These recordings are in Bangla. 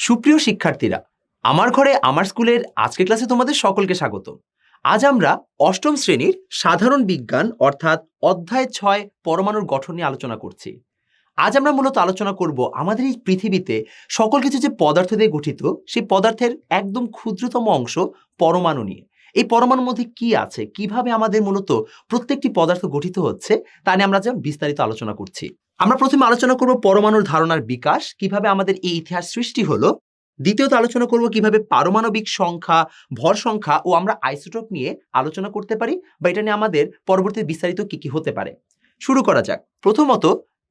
সুপ্রিয় শিক্ষার্থীরা, আমার ঘরে আমার স্কুলের আজকের ক্লাসে তোমাদের সকলকে স্বাগত। আজ আমরা অষ্টম শ্রেণীর সাধারণ বিজ্ঞান অর্থাৎ অধ্যায় 6 পরমাণুর গঠন নিয়ে আলোচনা করছি। আজ আমরা মূলত আলোচনা করব আমাদের এই পৃথিবীতে সকল কিছু যে পদার্থ দিয়ে গঠিত সেই পদার্থের একদম ক্ষুদ্রতম অংশ পরমাণু নিয়ে। এই পরমাণুর মধ্যে কি আছে, কিভাবে আমাদের মূলত প্রত্যেকটি পদার্থ গঠিত হচ্ছে তা নিয়ে আমরা বিস্তারিত আলোচনা করছি। আমরা প্রথমে আলোচনা করব পরমাণুর ধারণার বিকাশ, কিভাবে আমাদের এই ইতিহাস সৃষ্টি হলো। দ্বিতীয়ত আলোচনা করব কিভাবে পারমাণবিক সংখ্যা, ভর সংখ্যা ও আমরা আইসোটোপ নিয়ে আলোচনা করতে পারি বা এটা নিয়ে আমাদের পরবর্তী বিস্তারিত কি কি হতে পারে। শুরু করা যাক। প্রথমত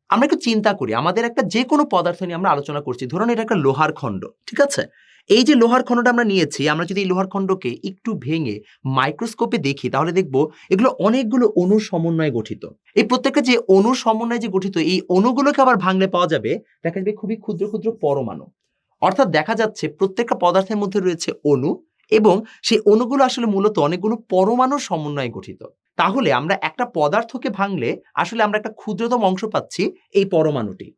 আমরা একটু চিন্তা করি, আমাদের একটা যে কোনো পদার্থ নিয়ে আমরা আলোচনা করছি, ধরুন এটা একটা লোহার খণ্ড, ঠিক আছে? এই যে লোহার খণ্ডটা আমরা নিয়েছি, আমরা যদি এই লোহার খণ্ডকে একটু ভেঙে মাইক্রোস্কোপে দেখি তাহলে দেখব এগুলো অনেকগুলো অণুর সমন্বয়ে গঠিত। এই প্রত্যেকটা যে অণুর সমন্বয়ে যে গঠিত, এই অণুগুলোকে আবার ভাঙলে পাওয়া যাবে, দেখা যাবে খুবই ক্ষুদ্র ক্ষুদ্র পরমাণু। অর্থাৎ দেখা যাচ্ছে প্রত্যেকটা পদার্থের মধ্যে রয়েছে অণু এবং সেই অণুগুলো আসলে মূলত অনেকগুলো পরমাণুর সমন্বয়ে গঠিত। তাহলে আমরা একটা পদার্থকে ভাঙলে আসলে আমরা একটা ক্ষুদ্রতম অংশ পাচ্ছি, এই পরমাণুটি।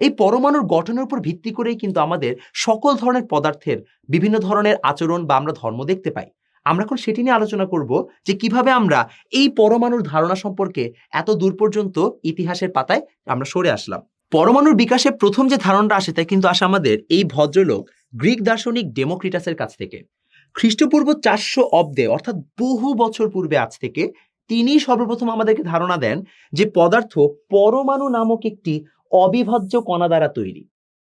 এই পরমাণুর গঠনের উপর ভিত্তি করেই কিন্তু আমাদের সকল ধরনের পদার্থের বিভিন্ন ধরনের আচরণ বা আমরা ধর্ম দেখতে পাই। আমরা এখন সেটি নিয়ে আলোচনা করব যে কিভাবে আমরা এই পরমাণুর ধারণা সম্পর্কে এত দূর পর্যন্ত ইতিহাসের পাতায় আমরা সরে আসলাম। পরমাণুর বিকাশে প্রথম যে ধারণাটা আসে তা কিন্তু আসে আমাদের এই ভদ্রলোক গ্রিক দার্শনিক ডেমোক্রিটাসের কাছ থেকে। খ্রিস্টপূর্ব 400 অব্দে অর্থাৎ বহু বছর পূর্বে আজ থেকে তিনি সর্বপ্রথম আমাদেরকে ধারণা দেন যে পদার্থ পরমাণু নামক একটি অবিভাজ্য কণা দ্বারা তৈরি।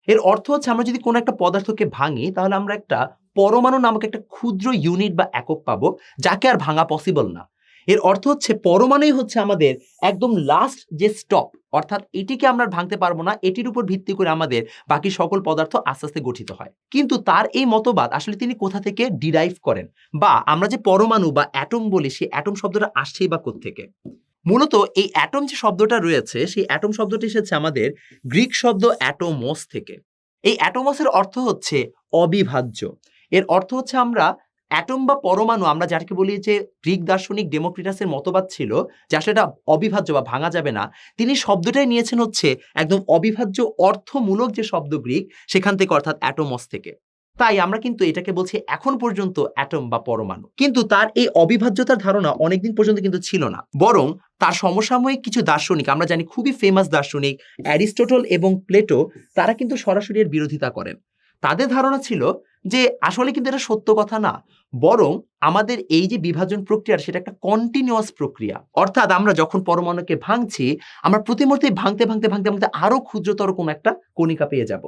এর অর্থ হচ্ছে আমরা যদি কোনো একটা পদার্থকে ভাঙি তাহলে আমরা একটা পরমাণু নামক একটা ক্ষুদ্র ইউনিট বা একক পাবো, যাকে আর ভাঙা পসিবল না। এর অর্থ হচ্ছে পরমাণুই হচ্ছে আমাদের একদম লাস্ট যে স্টপ, অর্থাৎ এটিকে আমরা ভাঙতে পারবো না, এটির উপর ভিত্তি করে আমাদের বাকি সকল পদার্থ আস্তে আস্তে গঠিত হয়। কিন্তু তার এই মতবাদ আসলে তিনি কোথা থেকে ডিরাইভ করেন, বা আমরা যে পরমাণু বা অ্যাটম বলি সেই অ্যাটম শব্দটা আসছেই বা কোত্থেকে? মূলত এই অ্যাটম যে শব্দটা রয়েছে সেই অ্যাটম শব্দটি এসেছে আমাদের গ্রিক শব্দ অ্যাটোমস থেকে। এই অ্যাটোমসের অর্থ হচ্ছে অবিভাজ্য। এর অর্থ হচ্ছে আমরা অ্যাটম বা পরমাণু, আমরা যাকে বলি যে গ্রিক দার্শনিক ডেমোক্রিটাসের মতবাদ ছিল যে আসলে এটা অবিভাজ্য বা ভাঙা যাবে না, তিনি শব্দটাই নিয়েছেন হচ্ছে একদম অবিভাজ্য অর্থমূলক যে শব্দ গ্রিক সেখান থেকে, অর্থাৎ অ্যাটোমস থেকে। তাই আমরা কিন্তু এটাকে বলছি এখন পর্যন্ত অ্যাটম বা পরমাণু। কিন্তু তার এই অবিভাজ্যতার ধারণা অনেকদিন পর্যন্ত কিন্তু ছিল না, বরং তার সমসাময়িক কিছু দার্শনিক, আমরা জানি খুবই ফেমাস দার্শনিক অ্যারিস্টটল এবং প্লেটো, তারা কিন্তু সরাসরি এর বিরোধিতা করেন। তাদের ধারণা ছিল যে আসলে কিন্তু এটা সত্য কথা না, বরং আমাদের এই যে বিভাজন প্রক্রিয়া সেটা একটা কন্টিনিউয়াস প্রক্রিয়া। অর্থাৎ আমরা যখন পরমাণুকে ভাঙছি, আমরা প্রতি মুহূর্তে ভাঙতে ভাঙতে ভাঙতে ভাঙতে আরো ক্ষুদ্রতর কোনো একটা কণিকা পেয়ে যাব।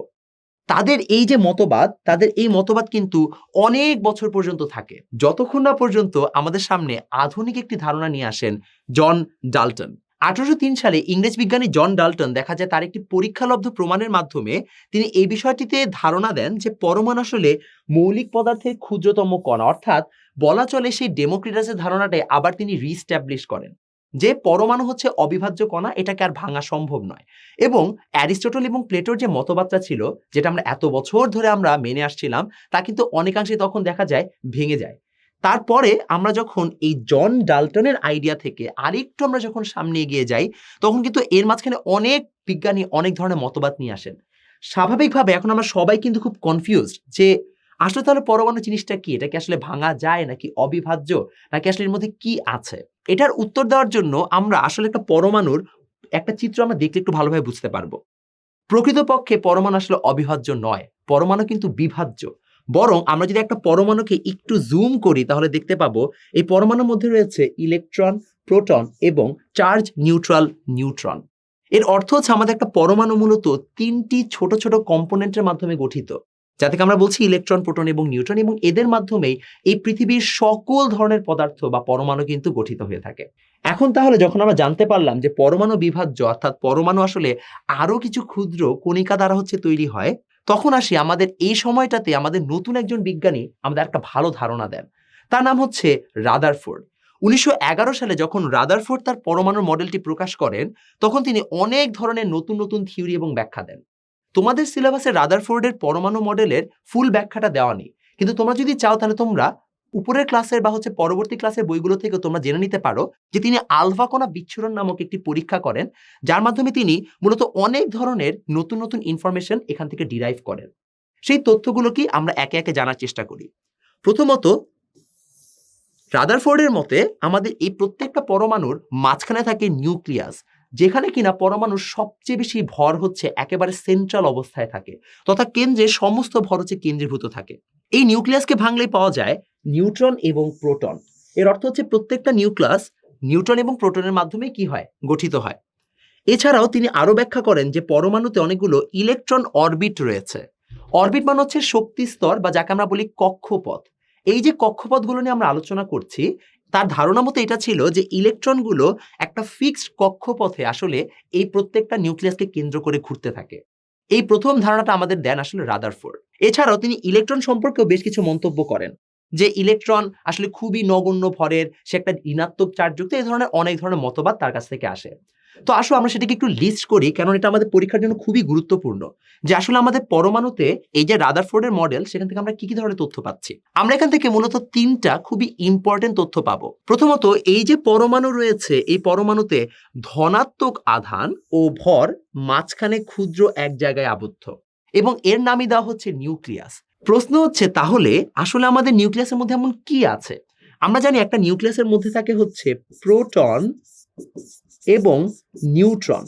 তাদের এই যে মতবাদ, তাদের এই মতবাদ কিন্তু অনেক বছর পর্যন্ত থাকে, যতক্ষণ না পর্যন্ত আমাদের সামনে আধুনিক একটি ধারণা নিয়ে আসেন জন ডাল্টন। 1803 সালে ইংরেজ বিজ্ঞানী জন ডাল্টন, দেখা যায় তার একটি পরীক্ষালব্ধ প্রমাণের মাধ্যমে তিনি এই বিষয়টিতে ধারণা দেন যে পরমাণু আসলে মৌলিক পদার্থের ক্ষুদ্রতম কণা। অর্থাৎ বলা চলে সেই ডেমোক্রিটাসের ধারণাটাই আবার তিনি রিস্টাবলিশ করেন যে পরমাণু হচ্ছে অবিভাজ্য কণা, এটাকে আর ভাঙা সম্ভব নয়। এবং অ্যারিস্টটল এবং প্লেটোর যে মতবাদটা ছিল, যেটা আমরা এত বছর ধরে আমরা মেনে আসছিলাম, তা কিন্তু অনেকাংশে তখন দেখা যায় ভেঙে যায়। তারপরে আমরা যখন এই জন ডাল্টনের আইডিয়া থেকে আরেকটু আমরা যখন সামনে এগিয়ে যাই, তখন কিন্তু এর মাঝখানে অনেক বিজ্ঞানী অনেক ধরনের মতবাদ নিয়ে আসেন। স্বাভাবিকভাবে এখন আমরা সবাই কিন্তু খুব কনফিউজড যে আসলে তাহলে পরমাণু জিনিসটা কি, এটা কি আসলে ভাঙা যায় নাকি অবিভাজ্য, নাকি আসলে এর মধ্যে কি আছে? এটার উত্তর দেওয়ার জন্য আমরা আসলে একটা পরমাণুর একটা চিত্র আমরা দেখলে একটু ভালোভাবে বুঝতে পারবো। প্রকৃতপক্ষে পরমাণু আসলে অবিভাজ্য নয়, পরমাণু কিন্তু বিভাজ্য। বরং আমরা যদি একটা পরমাণুকে একটু জুম করি তাহলে দেখতে পাবো এই পরমাণুর মধ্যে রয়েছে ইলেকট্রন, প্রোটন এবং চার্জ নিউট্রাল নিউট্রন। এর অর্থ হচ্ছে আমাদের একটা পরমাণু মূলত 3টি ছোট ছোট কম্পোনেন্টের মাধ্যমে গঠিত, যাতে আমরা বলছি ইলেকট্রন, প্রোটন এবং নিউট্রন, এবং এদের মাধ্যমেই এই পৃথিবীর সকল ধরনের পদার্থ বা পরমাণু কিন্তু গঠিত হয়ে থাকে। এখন তাহলে যখন আমরা জানতে পারলাম যে পরমাণু বিভাজ্য, অর্থাৎ পরমাণু আসলে আরো কিছু ক্ষুদ্র কণিকা দ্বারা হচ্ছে তৈরি হয়, তখন আসি আমাদের এই সময়টাতে আমাদের নতুন একজন বিজ্ঞানী আমাদের একটা ভালো ধারণা দেন। তার নাম হচ্ছে রাদারফোর্ড। 1911 সালে যখন রাদারফোর্ড তার পরমাণুর মডেলটি প্রকাশ করেন, তখন তিনি অনেক ধরনের নতুন নতুন থিওরি এবং ব্যাখ্যা দেন। তোমাদের সিলেবাসে রাদারফোর্ডের পরমাণু মডেলের ফুল ব্যাখ্যাটা দেওয়া নেই, কিন্তু তোমরা যদি চাও তাহলে তোমরা উপরের ক্লাসের বা পরবর্তী ক্লাসের বইগুলো থেকে তোমরা জেনে নিতে পারো যে তিনি আলফা কণা বিচ্ছুরণ নামক একটি পরীক্ষা করেন, যার মাধ্যমে তিনি মূলত অনেক ধরনের নতুন নতুন ইনফরমেশন এখান থেকে ডিরাইভ করেন। সেই তথ্যগুলো কি আমরা একে একে জানার চেষ্টা করি। প্রথমত, রাদারফোর্ডের মতে আমাদের এই প্রত্যেকটা পরমাণুর মাঝখানে থাকে নিউক্লিয়াস, যেখানে কিনা পরমাণুর সবচেয়ে বেশি ভর হচ্ছে একেবারে সেন্ট্রাল অবস্থায় থাকে, তথা কেন্দ্রে সমস্ত ভর হচ্ছে কেন্দ্রীভূত থাকে। এই নিউক্লিয়াসকে ভাঙলেই পাওয়া যায় নিউট্রন এবং প্রোটন। এর অর্থ হচ্ছে প্রত্যেকটা নিউক্লিয়াস নিউট্রন এবং প্রোটনের মাধ্যমে কি হয়, গঠিত হয়। এছাড়াও তিনি আরো ব্যাখ্যা করেন যে পরমাণুতে অনেকগুলো ইলেকট্রন অরবিট রয়েছে। অরবিট মানে হচ্ছে শক্তি স্তর বা যাকে আমরা বলি কক্ষপথ। এই যে কক্ষপথগুলো নিয়ে আমরা আলোচনা করছি, তার ধারণা মতো এটা ছিল যে ইলেকট্রনগুলো একটা ফিক্সড কক্ষপথে আসলে এই প্রত্যেকটা নিউক্লিয়াসকে কেন্দ্র করে ঘুরতে থাকে। এই প্রথম ধারণাটা আমাদের দেন আসলে রাদারফোর্ড। এছাড়াও তিনি ইলেকট্রন সম্পর্কেও বেশ কিছু মন্তব্য করেন, যে ইলেকট্রন আসলে খুবই নগণ্য ভরের, সে একটা ঋণাত্মক চার্জযুক্ত, এই ধরনের অনেক ধরনের মতবাদ তার কাছ থেকে আসে। তো আসলে আমরা সেটাকে একটু লিস্ট করি, কারণ এটা আমাদের পরীক্ষার জন্য খুবই গুরুত্বপূর্ণ, যে আসলে আমাদের পরমাণুতে এই যে রাদারফোর্ডের মডেল, সেখান থেকে আমরা কি কি ধরনের তথ্য পাচ্ছি। আমরা এখান থেকে মূলত তিনটা খুবই ইম্পর্টেন্ট তথ্য পাবো। প্রথমত, এই যে পরমাণু রয়েছে, এই পরমাণুতে ধনাত্মক আধান ও ভর মাঝখানে ক্ষুদ্র এক জায়গায় আবদ্ধ, এবং এর নামই দেওয়া হচ্ছে নিউক্লিয়াস। প্রশ্ন হচ্ছে, তাহলে আসলে আমাদের নিউক্লিয়াসের মধ্যে এমন কি আছে? আমরা জানি একটা নিউক্লিয়াসের মধ্যে থাকে হচ্ছে প্রোটন এবং নিউট্রন।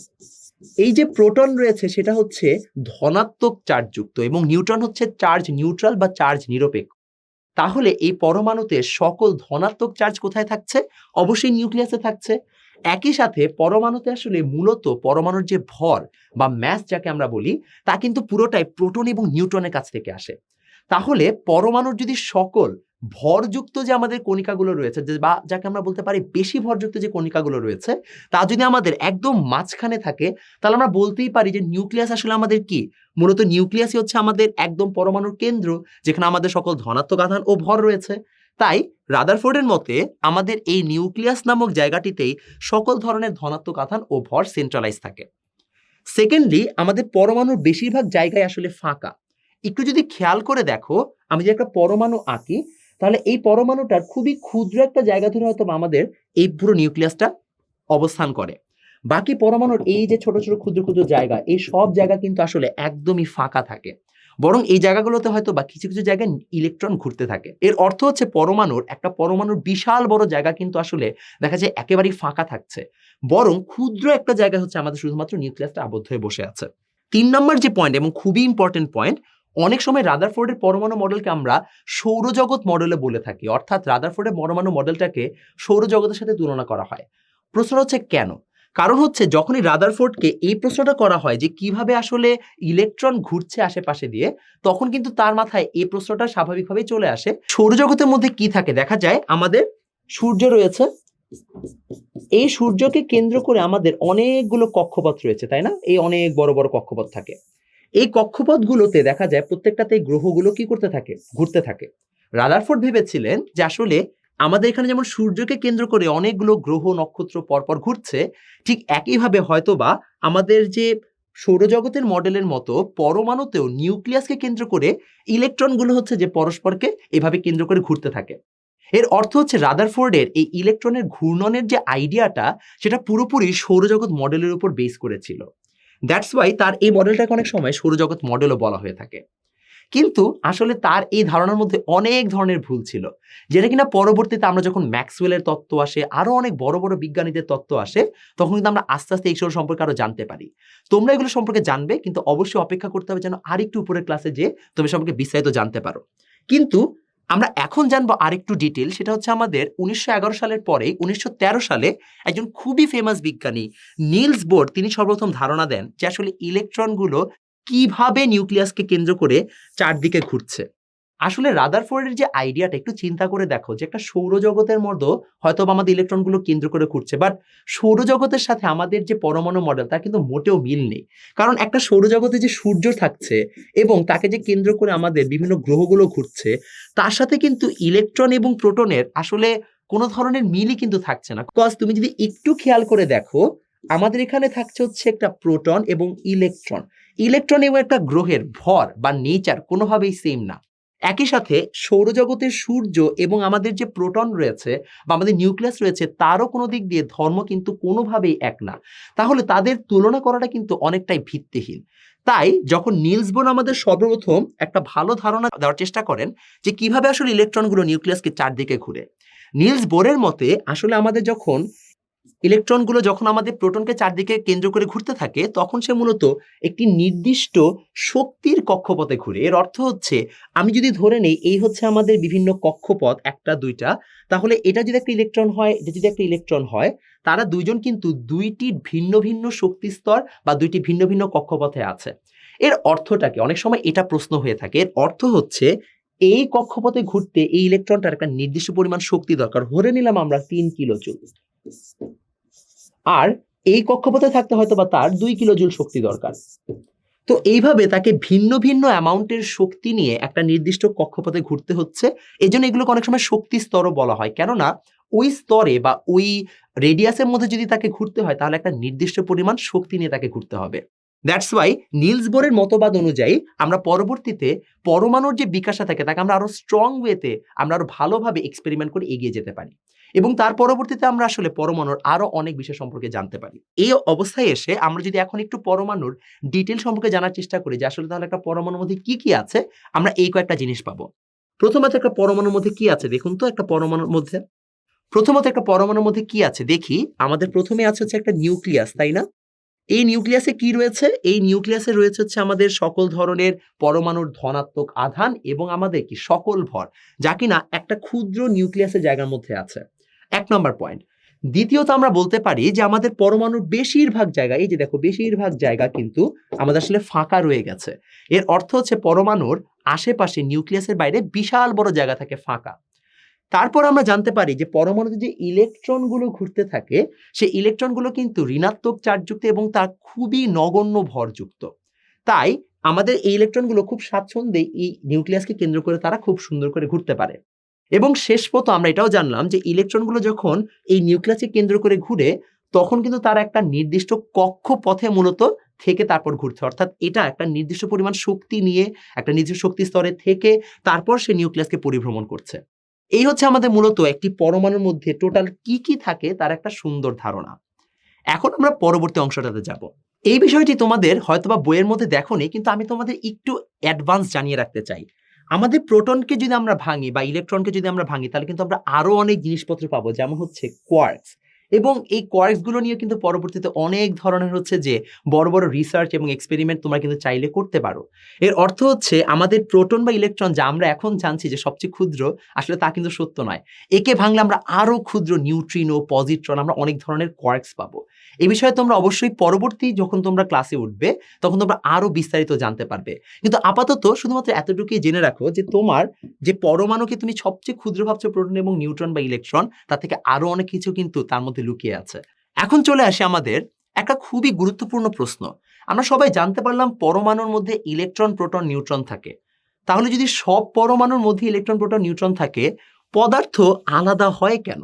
এই যে প্রোটন রয়েছে সেটা হচ্ছে ধনাত্মক চার্জযুক্ত এবং নিউট্রন হচ্ছে চার্জ নিউট্রাল বা চার্জ নিরপেক্ষ। তাহলে এই পরমাণুতে সকল ধনাত্মক চার্জ কোথায় থাকছে? অবশ্যই নিউক্লিয়াসে থাকছে। একই সাথে পরমাণুতে আসলে মূলত পরমাণুর যে ভর বা ম্যাস যাকে আমরা বলি, তা কিন্তু পুরোটাই প্রোটন এবং নিউট্রনের কাছ থেকে আসে। তাহলে পরমাণুর যদি সকল ভরযুক্ত যে আমাদের কণিকাগুলো রয়েছে, যে বা যাকে আমরা বলতে পারি বেশি ভরযুক্ত যে কণিকাগুলো রয়েছে, তা যদি আমাদের একদম মাঝখানে থাকে, তাহলে আমরা বলতেই পারি যে নিউক্লিয়াস আসলে আমাদের কি? মূলত নিউক্লিয়াসই হচ্ছে আমাদের একদম পরমাণুর কেন্দ্র, যেখানে আমাদের সকল ধনাত্মক আধান ও ভর রয়েছে। তাই রাদারফোর্ডের মতে আমাদের এই নিউক্লিয়াস নামক জায়গাটিতেই সকল ধরনের ধনাত্মক আধান ও ভর সেন্ট্রালাইজ থাকে। সেকেন্ডলি, আমাদের পরমাণুর বেশিরভাগ জায়গায় আসলে ফাঁকা। একটু যদি খেয়াল করে দেখো, আমি যে একটা পরমাণু আঁকি, তাহলে এই পরমাণুটার খুবই ক্ষুদ্র একটা জায়গা ধরে হয়তো আমাদের এই পুরো নিউক্লিয়াসটা অবস্থান করে। বাকি পরমাণুর এই যে ছোট ছোট ক্ষুদ্র ক্ষুদ্র জায়গা, এই সব জায়গা কিন্তু আসলে একদমই ফাঁকা থাকে, বরং এই জায়গাগুলোতে হয়তো বা কিছু কিছু জায়গায় ইলেকট্রন ঘুরতে থাকে। এর অর্থ হচ্ছে পরমাণুর বিশাল বড় জায়গা কিন্তু আসলে দেখা যায় একেবারেই ফাঁকা থাকছে, বরং ক্ষুদ্র একটা জায়গা হচ্ছে আমাদের শুধুমাত্র নিউক্লিয়াসটা আবদ্ধ হয়ে বসে আছে। ৩ নম্বর যে পয়েন্ট এবং খুবই ইম্পর্টেন্ট পয়েন্ট, অনেক সময় রাদারফোর্ডের পরমাণু মডেলকে আমরা সৌরজগৎ মডেলে বলে থাকি, অর্থাৎ রাদারফোর্ডের পরমাণু মডেলটাকে সৌরজগতের সাথে তুলনা করা হয়। প্রশ্ন হচ্ছে কেন? কারণ হচ্ছে যখনই রাদারফোর্ডকে এই প্রশ্নটা করা হয় যে কিভাবে আসলে ইলেকট্রন ঘুরছে আশেপাশে দিয়ে, তখন কিন্তু তার মাথায় এই প্রশ্নটা স্বাভাবিকভাবেই চলে আসে, সৌরজগতের মধ্যে কি থাকে। দেখা যায় আমাদের সূর্য রয়েছে, এই সূর্যকে কেন্দ্র করে আমাদের অনেকগুলো কক্ষপথ রয়েছে, তাই না? এই অনেক বড় বড় কক্ষপথ থাকে। এই কক্ষপথগুলোতে দেখা যায় প্রত্যেকটাতে গ্রহগুলো কি করতে থাকে, ঘুরতে থাকে। রাদারফোর্ড ভেবেছিলেন যে আসলে আমাদের এখানে যেমন সূর্যকে কেন্দ্র করে অনেকগুলো গ্রহ নক্ষত্র পরপর ঘুরছে, ঠিক একইভাবে হয়তোবা আমাদের যে সৌরজগতের মডেলের মতো পরমাণুতেও নিউক্লিয়াসকে কেন্দ্র করে ইলেকট্রনগুলো হচ্ছে যে পরস্পরকে এভাবে কেন্দ্র করে ঘুরতে থাকে। এর অর্থ হচ্ছে রাদারফোর্ডের এই ইলেকট্রনের ঘূর্ণনের যে আইডিয়াটা, সেটা পুরোপুরি সৌরজগৎ মডেলের উপর বেস করেছিল। দ্যাটস ওয়াই তার এই মডেলটাকে অনেক সময় সৌরজগৎ মডেলও বলা হয়ে থাকে। কিন্তু আসলে তার এই ধারণার মধ্যে অনেক ধরনের ভুল ছিল, যেটা কিনা পরবর্তীতে আমরা যখন ম্যাক্সওয়েলের তত্ত্ব আসে, আরো অনেক বড় বড় বিজ্ঞানীদের তত্ত্ব আসে, তখন কিন্তু আমরা আস্তে আস্তে এইসব সম্পর্কে আরো জানতে পারি। তোমরা এগুলো সম্পর্কে জানবে, কিন্তু অবশ্যই অপেক্ষা করতে হবে যেন আরেকটু উপরের ক্লাসে যে তুমি সম্পর্কে বিস্তারিত জানতে পারো। কিন্তু আমরা এখন জানবো আরেকটু ডিটেল, সেটা হচ্ছে আমাদের 1911 সালের পরে 1913 সালে একজন খুবই ফেমাস বিজ্ঞানী নিলস বোর, তিনি সর্বপ্রথম ধারণা দেন যে আসলে ইলেকট্রনগুলো কিভাবে নিউক্লিয়াসকে কেন্দ্র করে চারদিকে ঘুরছে। আসলে রাদারফোর্ডের যে আইডিয়াটা, একটু চিন্তা করে দেখো যে একটা সৌরজগতের মধ্যে হয়তো আমাদের ইলেকট্রনগুলো কেন্দ্র করে ঘুরছে, বাট সৌরজগতের সাথে আমাদের যে পরমাণু মডেল, তার কিন্তু মোটেও মিল নেই। কারণ একটা সৌরজগতে যে সূর্য থাকছে এবং তাকে যে কেন্দ্র করে আমাদের বিভিন্ন গ্রহগুলো ঘুরছে, তার সাথে কিন্তু ইলেকট্রন এবং প্রোটনের আসলে কোনো ধরনের মিলই কিন্তু থাকছে না। কজ তুমি যদি একটু খেয়াল করে দেখো, আমাদের এখানে থাকছে হচ্ছে একটা প্রোটন এবং ইলেকট্রন। ইলেকট্রন এবং একটা গ্রহের ভর বা নেচার কোনোভাবেই সেম না। একই সাথে সৌরজগতের সূর্য এবং আমাদের যে প্রোটন রয়েছে বা আমাদের নিউক্লিয়াস রয়েছে তারও কোনো দিক দিয়ে ধর্ম কিন্তু কোনোভাবেই এক না। তাহলে তাদের তুলনা করাটা কিন্তু অনেকটাই ভিত্তিহীন। তাই যখন নিলস বোর আমাদের সর্বপ্রথম একটা ভালো ধারণা দেওয়ার চেষ্টা করেন যে কিভাবে আসলে ইলেকট্রনগুলো নিউক্লিয়াসকে চারদিকে ঘুরে, নিলস বোরের মতে আসলে আমাদের যখন ইলেকট্রনগুলো যখন আমাদের প্রোটনকে চারদিকে কেন্দ্র করে ঘুরতে থাকে তখন সে মূলত একটি নির্দিষ্ট শক্তির কক্ষপথে ঘুরে। এর অর্থ হচ্ছে আমি যদি ধরে নেই এই হচ্ছে আমাদের বিভিন্ন কক্ষপথ, একটা দুইটা, তাহলে এটা যদি একটা ইলেকট্রন হয়, এটা যদি একটা ইলেকট্রন হয়, তারা দুইজন কিন্তু দুইটি ভিন্ন ভিন্ন শক্তি স্তর বা দুইটি ভিন্ন ভিন্ন কক্ষপথে আছে। এর অর্থটা কি? অনেক সময় এটা প্রশ্ন হয়ে থাকে। এর অর্থ হচ্ছে এই কক্ষপথে ঘুরতে এই ইলেকট্রনটার একটা নির্দিষ্ট পরিমাণ শক্তি দরকার। ধরে নিলাম আমরা 3 কিলো জুল, আর এই কক্ষপথে থাকতে হয়তো বা তার 2 কিলো জুল শক্তি দরকার। তো এইভাবে তাকে ভিন্ন ভিন্ন অ্যামাউন্টের শক্তি নিয়ে একটা নির্দিষ্ট কক্ষপথে ঘুরতে হচ্ছে। এজন্য এগুলোকে অনেক সময় শক্তি স্তরও বলা হয়, কেননা ওই স্তরে বা ওই রেডিয়াসের মধ্যে যদি তাকে ঘুরতে হয় তাহলে একটা নির্দিষ্ট পরিমাণ শক্তি নিয়ে তাকে ঘুরতে হবে। দ্যাটস ওয়াই নিলস বোরের মতবাদ অনুযায়ী আমরা পরবর্তীতে পরমাণুর যে বিকাশটা থাকে তাকে আমরা আরো স্ট্রং ওয়েতে আমরা আরো ভালোভাবে এক্সপেরিমেন্ট করে এগিয়ে যেতে পারি এবং তার পরবর্তীতে আমরা আসলে পরমাণুর আরো অনেক বিষয় সম্পর্কে জানতে পারি। এই অবস্থায় এসে আমরা যদি এখন একটু পরমাণুর ডিটেল সম্পর্কে জানার চেষ্টা করি যে আসলে তাহলে একটা পরমাণুর মধ্যে কি কি আছে, আমরা এই কয়েকটা জিনিস পাবো। প্রথমত একটা পরমাণুর মধ্যে কি আছে দেখুন তো, একটা পরমাণুর মধ্যে কি আছে দেখি। আমাদের প্রথমে আছে হচ্ছে একটা নিউক্লিয়াস, তাই না? এই নিউক্লিয়াসে কি রয়েছে? এই নিউক্লিয়াসে রয়েছে হচ্ছে আমাদের সকল ধরনের পরমাণুর ধনাত্মক আধান এবং আমাদের কি সকল ভর, যা কিনা একটা ক্ষুদ্র নিউক্লিয়াসের জায়গার মধ্যে আছে। 1 নম্বর পয়েন্ট। দ্বিতীয়ত আমরা বলতে পারি যে আমাদের পরমাণুর বেশিরভাগ জায়গা, এই যে দেখো বেশিরভাগ জায়গা কিন্তু আমাদের আসলে ফাঁকা রয়ে গেছে। এর অর্থ হচ্ছে পরমাণুর আশেপাশে নিউক্লিয়াসের বাইরে বিশাল বড় জায়গা থাকে ফাঁকা। তারপর আমরা জানতে পারি যে পরমাণুতে যে ইলেকট্রনগুলো ঘুরতে থাকে সেই ইলেকট্রনগুলো কিন্তু ঋণাত্মক চার্জযুক্ত এবং তা খুবই নগণ্য ভরযুক্ত। তাই আমাদের এই ইলেকট্রনগুলো খুব স্বাচ্ছন্দ্যে এই নিউক্লিয়াসকে কেন্দ্র করে তারা খুব সুন্দর করে ঘুরতে পারে। এবং শেষ পর্যন্ত আমরা এটাও জানলাম যে ইলেকট্রনগুলো যখন এই নিউক্লিয়াসকে কেন্দ্র করে ঘুরে তখন কিন্তু তারা একটা নির্দিষ্ট কক্ষপথে মূলত থেকে তারপর ঘুরছে, অর্থাৎ এটা একটা নির্দিষ্ট পরিমাণ শক্তি নিয়ে একটা নির্দিষ্ট শক্তি স্তরে থেকে তারপর সে নিউক্লিয়াসকে পরিভ্রমণ করছে। এই হচ্ছে আমাদের মূলত একটি পরমাণুর মধ্যে টোটাল কি কি থাকে তার একটা সুন্দর ধারণা। এখন আমরা পরবর্তী অংশটাতে যাব। এই বিষয়টি তোমাদের হয়তোবা বইয়ের মধ্যে দেখোনি, কিন্তু আমি তোমাদের একটু অ্যাডভান্স জানিয়ে রাখতে চাই। আমাদের প্রোটনকে যদি আমরা ভাঙি বা ইলেকট্রনকে যদি আমরা ভাঙি তাহলে কিন্তু আমরা আরো অনেক জিনিসপত্র পাবো, যেমন হচ্ছে কোয়ার্কস। এবং এই কোয়ার্কস গুলো নিয়ে কিন্তু পরবর্তীতে অনেক ধরনের হচ্ছে যে বড় বড় রিসার্চ এবং এক্সপেরিমেন্ট তোমরা কিন্তু চাইলে করতে পারো। এর অর্থ হচ্ছে আমাদের প্রোটন বা ইলেকট্রন যা আমরা এখন জানছি যে সবচেয়ে ক্ষুদ্র, আসলে তা কিন্তু সত্য নয়। একে ভাঙলে আমরা আরো ক্ষুদ্র নিউট্রিনো, পজিট্রন, আমরা অনেক ধরনের কোয়ার্কস পাবো। এই বিষয়ে তোমরা অবশ্যই পরবর্তী যখন তোমরা ক্লাসে উঠবে তখন তোমরা আরো বিস্তারিত জানতে পারবে। কিন্তু আপাতত শুধুমাত্র এতটুকুই জেনে রাখো যে তোমার যে পরমাণুকে তুমি সবচেয়ে ক্ষুদ্র ভাবছো প্রোটন এবং নিউট্রন বা ইলেকট্রন, তার থেকে আরো অনেক কিছু কিন্তু তার মধ্যে লুকিয়ে আছে। এখন চলে আসে আমাদের একটা খুবই গুরুত্বপূর্ণ প্রশ্ন। আমরা সবাই জানতে পারলাম পরমাণুর মধ্যে ইলেকট্রন, প্রোটন, নিউট্রন থাকে। তাহলে যদি সব পরমাণুর মধ্যে ইলেকট্রন, প্রোটন, নিউট্রন থাকে, পদার্থ আলাদা হয় কেন?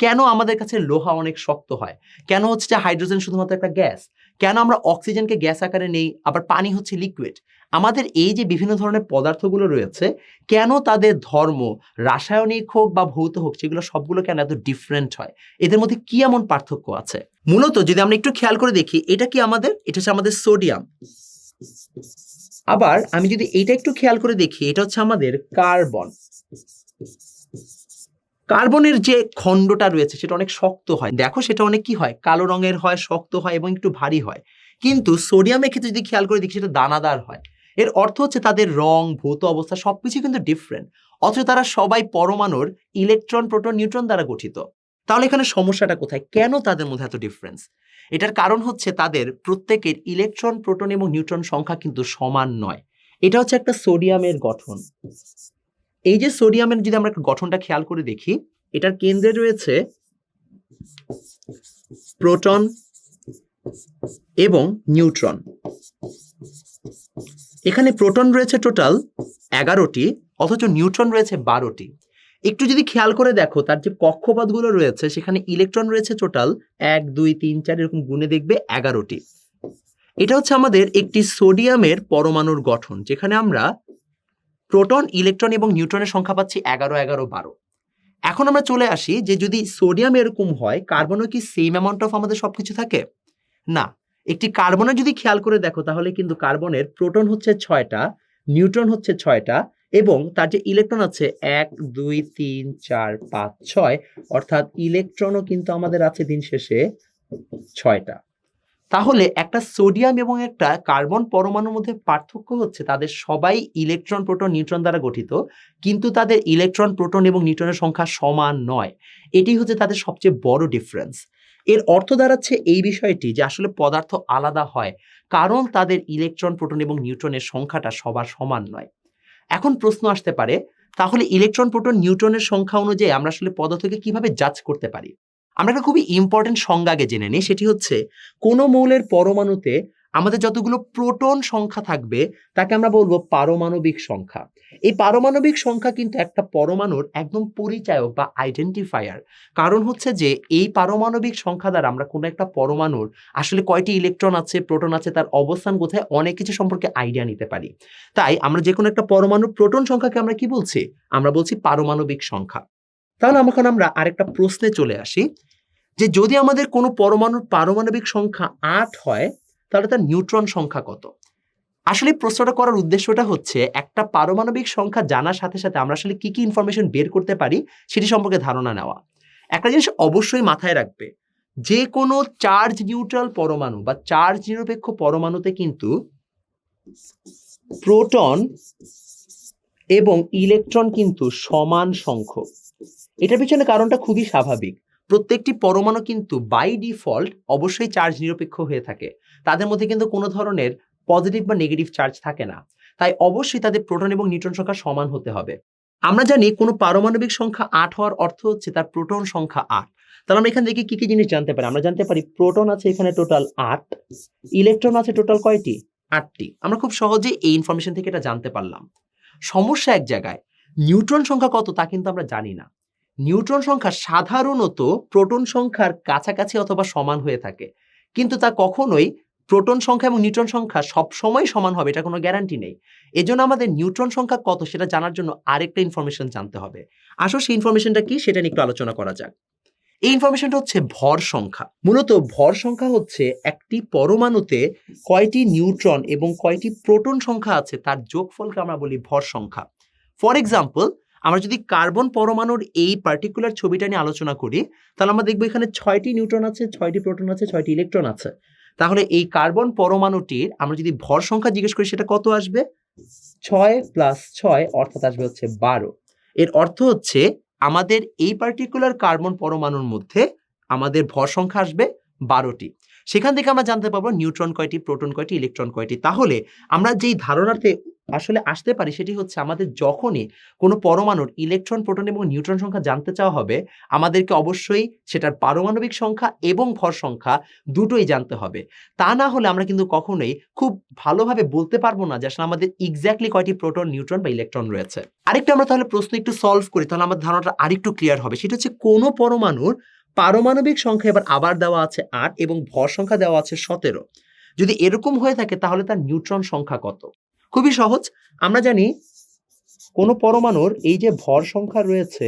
কেন আমাদের কাছে লোহা অনেক শক্ত হয়? কেন হচ্ছে যে হাইড্রোজেন শুধুমাত্র একটা গ্যাস? কেন আমরা অক্সিজেনকে গ্যাস আকারে নেই, আবার পানি হচ্ছে লিকুইড? আমাদের এই যে বিভিন্ন ধরনের পদার্থগুলো রয়েছে, কেন তাদের ধর্ম, রাসায়নিক হোক বা ভৌত হোক, সেগুলো সবগুলো কেন এত ডিফারেন্ট হয়? এদের মধ্যে কি এমন পার্থক্য আছে? মূলত যদি আমরা একটু খেয়াল করে দেখি, এটা কি আমাদের, এটা হচ্ছে আমাদের সোডিয়াম। আবার আমি যদি এটা একটু খেয়াল করে দেখি, এটা হচ্ছে আমাদের কার্বন। কার্বনের যে খণ্ডটা রয়েছে সেটা অনেক শক্ত হয়, দেখো সেটা অনেক কি হয়, কালো রঙের হয়, শক্ত হয় এবং একটু ভারী হয়। কিন্তু সোডিয়ামের ক্ষেত্রে যদি খেয়াল করে দেখি সেটা দানাদার হয়। এর অর্থ হচ্ছে তাদের রং, ভৌত অবস্থা সবকিছু কিন্তু ডিফারেন্ট, অথচ তারা সবাই পরমাণুর ইলেকট্রন, প্রোটন, নিউট্রন দ্বারা গঠিত। তাহলে এখানে সমস্যাটা কোথায়? কেন তাদের মধ্যে এত ডিফারেন্স? এটার কারণ হচ্ছে তাদের প্রত্যেকের ইলেকট্রন, প্রোটন এবং নিউট্রন সংখ্যা কিন্তু সমান নয়। এটা হচ্ছে একটা সোডিয়ামের গঠন। এই যে সোডিয়ামের যদি আমরা গঠনটা খেয়াল করে দেখি, এটার কেন্দ্রে রয়েছে প্রোটন এবং নিউট্রন। এখানে প্রোটন রয়েছে টোটাল 11টি, অথচ নিউট্রন রয়েছে 12টি। একটু যদি খেয়াল করে দেখো তার যে কক্ষপথগুলো রয়েছে সেখানে ইলেকট্রন রয়েছে টোটাল 1 2 3 4 এরকম গুণে দেখবে 11টি। এটা হচ্ছে আমাদের একটি সোডিয়ামের পরমাণুর গঠন, যেখানে আমরা প্রোটন, ইলেকট্রন এবং নিউট্রনের সংখ্যা পাচ্ছি 11, 11, 12। এখন আমরা চলে আসি যে যদি সোডিয়াম এরকম হয়, কার্বনও কি সেম অ্যামাউন্ট অফ আমাদের সবকিছু থাকে? না। একটি কার্বনের যদি খেয়াল করে দেখো তাহলে কিন্তু কার্বনের প্রোটন হচ্ছে 6টা, নিউট্রন হচ্ছে 6টা এবং তার যে ইলেকট্রন আছে 1, 2, 3, 4, 5, 6, অর্থাৎ ইলেকট্রনও কিন্তু আমাদের আছে দিন শেষে 6টা। তাহলে একটা সোডিয়াম এবং একটা কার্বন পরমাণুর মধ্যে পার্থক্য হচ্ছে তাদের সবাই ইলেকট্রন, প্রোটন, নিউট্রন দ্বারা গঠিত, কিন্তু তাদের ইলেকট্রন, প্রোটন এবং নিউট্রনের সংখ্যা সমান নয়। এটি হচ্ছে তাদের সবচেয়ে বড় ডিফারেন্স। এর অর্থ দাঁড়াচ্ছে এই বিষয়টি যে আসলে পদার্থ আলাদা হয় কারণ তাদের ইলেকট্রন, প্রোটন এবং নিউট্রনের সংখ্যাটা সবার সমান নয়। এখন প্রশ্ন আসতে পারে, তাহলে ইলেকট্রন, প্রোটন, নিউট্রনের সংখ্যা অনুযায়ী আমরা আসলে পদার্থকে কিভাবে জাজ করতে পারি? আমরা একটা খুবই ইম্পর্টেন্ট সংজ্ঞা আগে জেনে নিই, সেটি হচ্ছে কোনো মৌলের পরমাণুতে আমাদের যতগুলো প্রোটন সংখ্যা থাকবে তাকে আমরা বলবো পারমাণবিক সংখ্যা। এই পারমাণবিক সংখ্যা কিন্তু একটা পরমাণুর একদম পরিচায়ক বা আইডেন্টিফায়ার। কারণ হচ্ছে যে এই পারমাণবিক সংখ্যা দ্বারা আমরা কোনো একটা পরমাণুর আসলে কয়টি ইলেকট্রন আছে, প্রোটন আছে, তার অবস্থান কোথায়, অনেক কিছু সম্পর্কে আইডিয়া নিতে পারি। তাই আমরা যে কোনো একটা পরমাণুর প্রোটন সংখ্যাকে আমরা কি বলছি? আমরা বলছি পারমাণবিক সংখ্যা। তাহলে এখন আমরা আরেকটা প্রশ্নে চলে আসি যে যদি আমাদের কোনো পরমাণুর পারমাণবিক সংখ্যা 8 হয় তাহলে তার নিউট্রন সংখ্যা কত? আসলে প্রশ্নটা করার উদ্দেশ্যটা হচ্ছে একটা পারমাণবিক সংখ্যা জানার সাথে সাথে আমরা আসলে কি ইনফরমেশন বের করতে পারি সেটি সম্পর্কে ধারণা নেওয়া। একটা জিনিস অবশ্যই মাথায় রাখবে, যে কোনো চার্জ নিউট্রাল পরমাণু বা চার্জ নিরপেক্ষ পরমাণুতে কিন্তু প্রোটন এবং ইলেকট্রন কিন্তু সমান সংখ্যক। এটার পিছনে কারণটা খুবই স্বাভাবিক। প্রত্যেকটি পরমাণু কিন্তু বাই ডিফল্ট অবশ্যই চার্জ নিরপেক্ষ হয়ে থাকে। তাদের মধ্যে কিন্তু কোনো ধরনের পজিটিভ বা নেগেটিভ চার্জ থাকে না। তাই অবশ্যই তাদের প্রোটন এবং নিউট্রন সংখ্যা সমান হতে হবে। আমরা জানি কোনো পারমাণবিক সংখ্যা 8 হওয়ার অর্থ হচ্ছে তার প্রোটন সংখ্যা 8। তাহলে আমরা এখান থেকে কি জিনিস জানতে পারি? আমরা জানতে পারি প্রোটন আছে এখানে টোটাল 8, ইলেকট্রন আছে টোটাল কয়টি? 8টি। আমরা খুব সহজে এই ইনফরমেশন থেকে এটা জানতে পারলাম। সমস্যা এক জায়গায়, নিউট্রন সংখ্যা কত তা কিন্তু আমরা জানি না। নিউট্রন সংখ্যা সাধারণত প্রোটন সংখ্যার কাছাকাছি অথবা সমান হয়ে থাকে, কিন্তু তা কখনোই প্রোটন সংখ্যা এবং নিউট্রন সংখ্যা সবসময় সমান হবে এটা কোনো গ্যারান্টি নেই। এজন্য আমাদের নিউট্রন সংখ্যা কত সেটা জানার জন্য আরেকটা ইনফরমেশন জানতে হবে। আসলে সেই ইনফরমেশনটা কি সেটা নিয়ে একটু আলোচনা করা যাক। এই ইনফরমেশনটা হচ্ছে ভর সংখ্যা। মূলত ভর সংখ্যা হচ্ছে একটি পরমাণুতে কয়টি নিউট্রন এবং কয়টি প্রোটন সংখ্যা আছে তার যোগফলকে আমরা বলি ভর সংখ্যা। ফর এক্সাম্পল, আমরা যদি কার্বন পরমাণুর এই পার্টিকুলার ছবিটা নিয়ে আলোচনা করি তাহলে আমরা দেখবো এখানে 6টি নিউট্রন আছে, 6টি প্রোটন আছে, 6টি ইলেকট্রন আছে। তাহলে এই কার্বন পরমাণুটির আমরা যদি ভর সংখ্যা জিজ্ঞেস করি সেটা কত আসবে? 6 + 6 অর্থাৎ আসবে হচ্ছে 12। এর অর্থ হচ্ছে আমাদের এই পার্টিকুলার কার্বন পরমাণুর মধ্যে আমাদের ভর সংখ্যা আসবে 12টি। সেখান থেকে আমরা জানতে পারবো নিউট্রন কয়টি, প্রোটন কয়টি, ইলেকট্রন কয়টি। তাহলে আমরা যেই ধারণাতে আসলে আসতে পারি সেটি হচ্ছে আমাদের যখনই কোনো পরমাণুর ইলেকট্রন, প্রোটন এবং নিউট্রন সংখ্যা জানতে চাওয়া হবে আমাদেরকে অবশ্যই সেটার পারমাণবিক সংখ্যা এবং ভর সংখ্যা দুটোই জানতে হবে। তা না হলে আমরা কিন্তু কখনোই খুব ভালোভাবে বলতে পারবো না যে আসলে আমাদের এক্স্যাক্টলি কয়টি প্রোটন, নিউট্রন বা ইলেকট্রন রয়েছে। আরেকটা আমরা তাহলে প্রশ্ন একটু সলভ করি, তাহলে আমার ধারণাটা আরেকটু ক্লিয়ার হবে। সেটা হচ্ছে কোনো পরমাণুর পারমাণবিক সংখ্যা এবার আবার দেওয়া আছে 8 এবং ভর সংখ্যা দেওয়া আছে 17। যদি এরকম হয়ে থাকে তাহলে তার নিউট্রন সংখ্যা কত? খুবই সহজ। আমরা জানি কোনো পরমাণুর এই যে ভর সংখ্যা রয়েছে,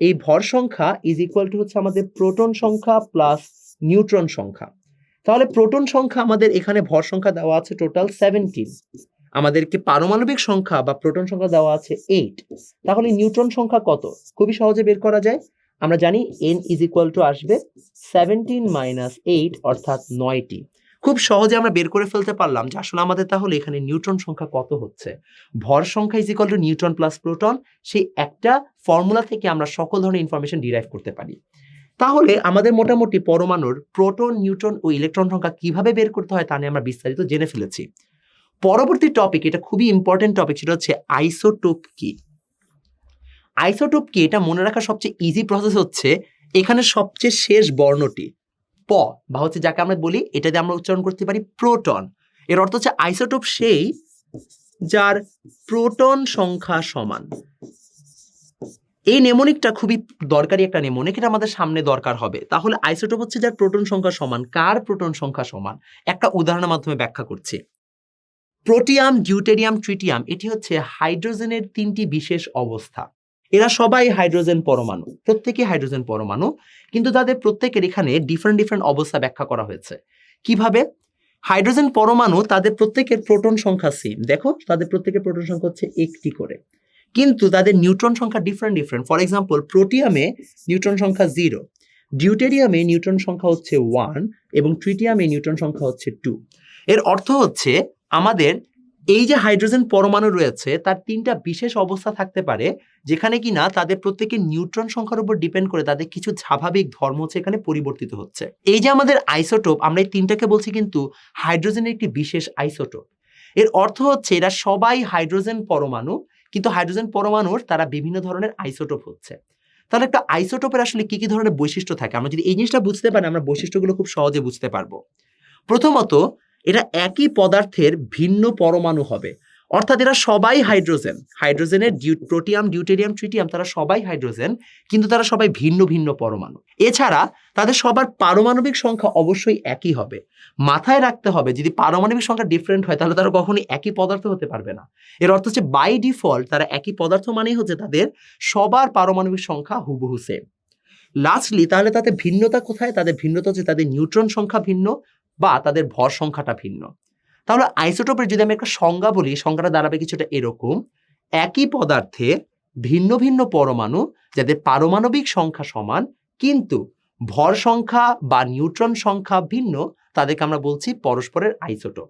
এই ভর সংখ্যা ইজ ইকুয়াল টু হচ্ছে আমাদের প্রোটন সংখ্যা প্লাস নিউট্রন সংখ্যা। তাহলে প্রোটন সংখ্যা আমাদের এখানে ভর সংখ্যা দেওয়া আছে টোটাল 17, আমাদেরকে পারমাণবিক সংখ্যা বা প্রোটন সংখ্যা দেওয়া আছে 8। তাহলে নিউট্রন সংখ্যা কত? খুবই সহজে বের করা যায়। আমরা জানি n ইজ ইকুয়াল টু আসবে 17 - 8 অর্থাৎ 9টি। খুব সহজে আমরা বের করে ফেলতে পারলাম যে আসলে আমাদের তাহলে এখানে নিউট্রন সংখ্যা কত হচ্ছে। ভর সংখ্যা is equal to neutron plus proton, সেই একটা ফর্মুলা থেকে আমরা সকল ধরনের ইনফরমেশন ডিরাইভ করতে পারি। তাহলে আমাদের মোটামুটি পরমাণুর প্রোটন, নিউট্রন ও ইলেকট্রন সংখ্যা কিভাবে বের করতে হয় তা নিয়ে আমরা বিস্তারিত জেনে ফেলেছি। পরবর্তী টপিক, এটা খুবই ইম্পর্টেন্ট টপিক, সেটা হচ্ছে আইসোটোপ কি। আইসোটোপ কি এটা মনে রাখার সবচেয়ে ইজি প্রসেস হচ্ছে এখানে সবচেয়ে শেষ বর্ণটি প বা হচ্ছে যাকে আমরা বলি, এটা দিয়ে আমরা উচ্চারণ করতে পারি প্রোটন। এর অর্থ হচ্ছে আইসোটোপ সেই যার প্রোটন সংখ্যা সমান। এই নেমোনিকটা খুবই দরকারি একটা নেমোনিক, এটা আমাদের সামনে দরকার হবে। তাহলে আইসোটোপ হচ্ছে যার প্রোটন সংখ্যা সমান। কার প্রোটন সংখ্যা সমান? একটা উদাহরণের মাধ্যমে ব্যাখ্যা করছি। প্রোটিয়াম, ডিউটেরিয়াম, ট্রিটিয়াম এটি হচ্ছে হাইড্রোজেনের 3টি বিশেষ অবস্থা। এরা সবাই হাইড্রোজেন পরমাণু, প্রত্যেকেই হাইড্রোজেন পরমাণু, কিন্তু তাদের প্রত্যেকের এখানে ডিফারেন্ট অবস্থা ব্যাখ্যা করা হয়েছে। কিভাবে? হাইড্রোজেন পরমাণু তাদের প্রত্যেকের প্রোটন সংখ্যা সেম, দেখো তাদের প্রত্যেকের প্রোটন সংখ্যা হচ্ছে একটি করে, কিন্তু তাদের নিউট্রন সংখ্যা ডিফারেন্ট। ফর এক্সাম্পল, প্রোটিয়ামে নিউট্রন সংখ্যা 0, ডিউটেরিয়ামে নিউট্রন সংখ্যা হচ্ছে 1 এবং ট্রিটিয়ামে নিউট্রন সংখ্যা হচ্ছে 2। এর অর্থ হচ্ছে আমাদের এই যে হাইড্রোজেন পরমাণু রয়েছে তার 3টা বিশেষ অবস্থা থাকতে পারে, যেখানে কিনা তাদের প্রত্যেকের নিউট্রন সংখ্যার উপর ডিপেন্ড করে তাদের কিছু স্বাভাবিক ধর্ম হচ্ছে এখানে পরিবর্তিত হচ্ছে। এই যে আমাদের আইসোটোপ, আমরা এই 3টাকে বলছি কিন্তু হাইড্রোজেনের একটি বিশেষ আইসোটোপ। এর অর্থ হচ্ছে এরা সবাই হাইড্রোজেন পরমাণু, কিন্তু হাইড্রোজেন পরমাণুর তারা বিভিন্ন ধরনের আইসোটোপ হচ্ছে। তাহলে একটা আইসোটোপের আসলে কি কি ধরনের বৈশিষ্ট্য থাকে, আমরা যদি এই জিনিসটা বুঝতে পারি আমরা বৈশিষ্ট্যগুলো খুব সহজে বুঝতে পারবো। প্রথমত, এটা একই পদার্থের ভিন্ন পরমাণু হবে, অর্থাৎ এরা সবাই হাইড্রোজেন। হাইড্রোজেনের প্রোটিয়াম, ডিউটেরিয়াম, ট্রিটিয়াম তারা সবাই হাইড্রোজেন, কিন্তু তারা সবাই ভিন্ন পরমাণু। এছাড়া তাদের সবার পারমাণবিক সংখ্যা অবশ্যই একই হবে। মাথায় রাখতে হবে, যদি পারমাণবিক সংখ্যা ডিফারেন্ট হয় তাহলে তারা কখনোই একই পদার্থ হতে পারবে না। এর অর্থ হচ্ছে বাই ডিফল্ট তারা একই পদার্থ মানেই হচ্ছে তাদের সবার পারমাণবিক সংখ্যা হুবহু সেম। লাস্টলি, তাহলে তাদের ভিন্নতা কোথায়? তাদের ভিন্নতা হচ্ছে তাদের নিউট্রন সংখ্যা ভিন্ন বা তাদের ভর সংখ্যাটা ভিন্ন। তাহলে আইসোটোপের যদি আমি একটা সংজ্ঞা বলি, সংজ্ঞাটা দাঁড়াবে কিছুটা এরকম: একই পদার্থে ভিন্ন পরমাণু যাদের পারমাণবিক সংখ্যা সমান কিন্তু ভর সংখ্যা বা নিউট্রন সংখ্যা ভিন্ন, তাদেরকে আমরা বলছি পরস্পরের আইসোটোপ।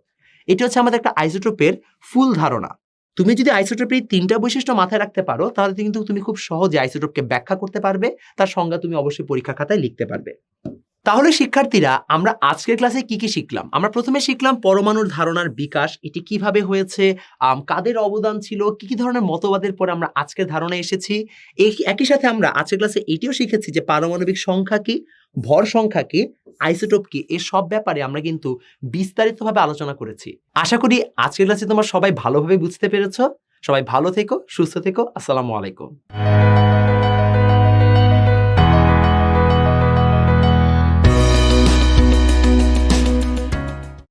এটি হচ্ছে আমাদের একটা আইসোটোপের ফুল ধারণা। তুমি যদি আইসোটোপের 3টা বৈশিষ্ট্য মাথায় রাখতে পারো তাহলে কিন্তু তুমি খুব সহজে আইসোটোপকে ব্যাখ্যা করতে পারবে, তার সংজ্ঞা তুমি অবশ্যই পরীক্ষা খাতায় লিখতে পারবে। তাহলে শিক্ষার্থীরা, আমরা আজকের ক্লাসে কি কি শিখলাম? আমরা প্রথমে শিখলাম পরমাণুর ধারণার বিকাশ, এটি কিভাবে হয়েছে, কাদের অবদান ছিল, কি ধরনের মতবাদের পরে আমরা আজকের ধারণায় এসেছি। একই সাথে আমরা আজকের ক্লাসে এটিও শিখেছি যে পারমাণবিক সংখ্যা কি, ভর সংখ্যা কি, আইসোটোপ কি, এই সব ব্যাপারে আমরা কিন্তু বিস্তারিতভাবে আলোচনা করেছি। আশা করি আজকের ক্লাসে তোমরা সবাই ভালোভাবে বুঝতে পেরেছো। সবাই ভালো থেকো, সুস্থ থেকো। আসসালামু আলাইকুম।